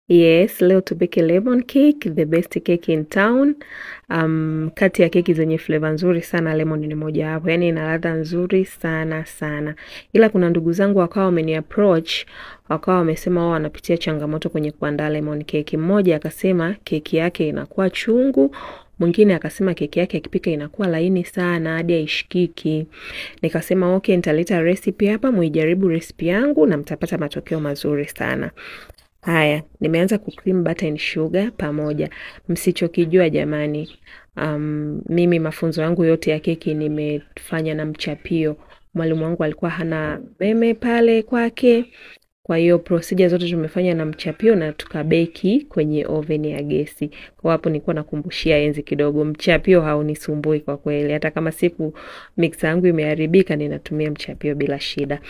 Yes, leo tupike lemon cake, the best cake in town. Kati ya keki zenye flavor nzuri sana, lemon ni moja wapo. Yani ina ladha nzuri sana sana. Ila kuna ndugu zangu wakawa wameni approach, wakawa wamesema wao wanapitia changamoto kwenye kuandaa lemon cake. Mmoja akasema keki yake inakuwa chungu, mwingine akasema keki yake akipika inakuwa laini sana hadi haishikiki. Nikasema okay, nitaleta recipe hapa, muijaribu recipe yangu na mtapata matokeo mazuri sana. Haya, nimeanza kucream butter and sugar pamoja. Msichokijua jamani, mimi mafunzo yangu yote ya keki nimefanya na mchapio. Mwalimu wangu alikuwa hana umeme pale kwake. Kwa hiyo procedure zote tumefanya na mchapio na tukabeki kwenye oven ya gesi. Kwa hapo nilikuwa nakumbushia enzi kidogo, mchapio haunisumbui kwa kweli. Hata kama siku mixer yangu imeharibika ninatumia mchapio bila shida.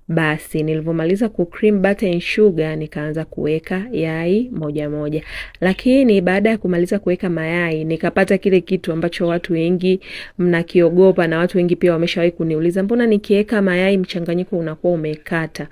Basi nilivomaliza kucream butter and sugar nikaanza kuweka yai moja moja. Lakini baada ya kumaliza kuweka mayai nikapata kile kitu ambacho watu wengi mnakiogopa na watu wengi pia wameshawahi kuniuliza, mbona nikiweka mayai mchanganyiko unakuwa umekata?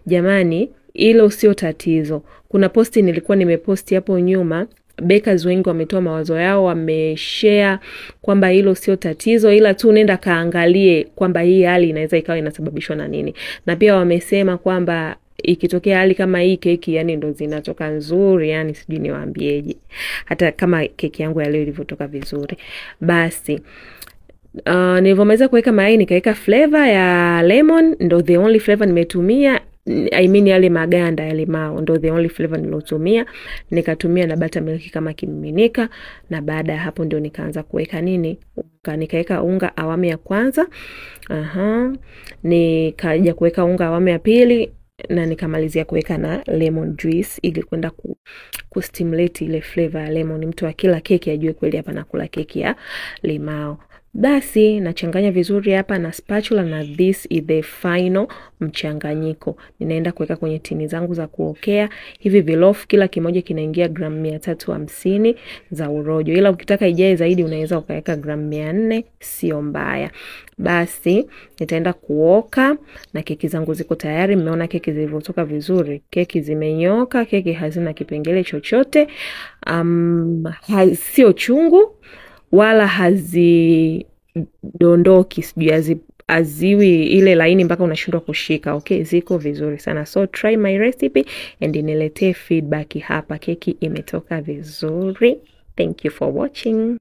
Jamani, hilo sio tatizo. Kuna posti nilikuwa nimeposti hapo nyuma, bakers wengi wametoa mawazo yao, wameshare kwamba hilo sio tatizo, ila tu nenda kaangalie kwamba hii hali inaweza ikawa inasababishwa na nini. Na pia wamesema kwamba ikitokea hali kama hii keki yani ndo zinatoka nzuri, yani sijui niwaambieje. Hata kama keki yangu ya leo ilivyotoka vizuri. Basi nilivomaliza kuweka mayai nikaweka flavor ya lemon, ndo the only flavor nimetumia. I mean yale maganda ya limao ndo the only flavor nilotumia. Nikatumia na buttermilk kama kimiminika, na baada ya hapo ndio nikaanza kuweka nini? Nikaweka unga awamu ya kwanza. Nikaja kuweka unga awamu ya pili na nikamalizia kuweka na lemon juice ili kwenda kustimulate ile flavor ya lemon. Mtu akila keki ajue kweli hapa nakula keki ya limao. Basi nachanganya vizuri hapa na spatula, na this is the final mchanganyiko. Ninaenda kuweka kwenye tini zangu za kuokea. Hivi vilofu kila kimoja kinaingia gramu 350 za urojo. Ila ukitaka ijae zaidi unaweza ukaweka gramu 400, sio mbaya. Basi nitaenda kuoka na keki zangu ziko tayari. Mmeona keki zilivyotoka vizuri. Keki zimenyoka, keki hazina kipengele chochote. Sio chungu wala hazidondoki, sijui haziwi ile laini mpaka unashindwa kushika. Okay, ziko vizuri sana. So try my recipe and niletee feedback hapa. Keki imetoka vizuri. Thank you for watching.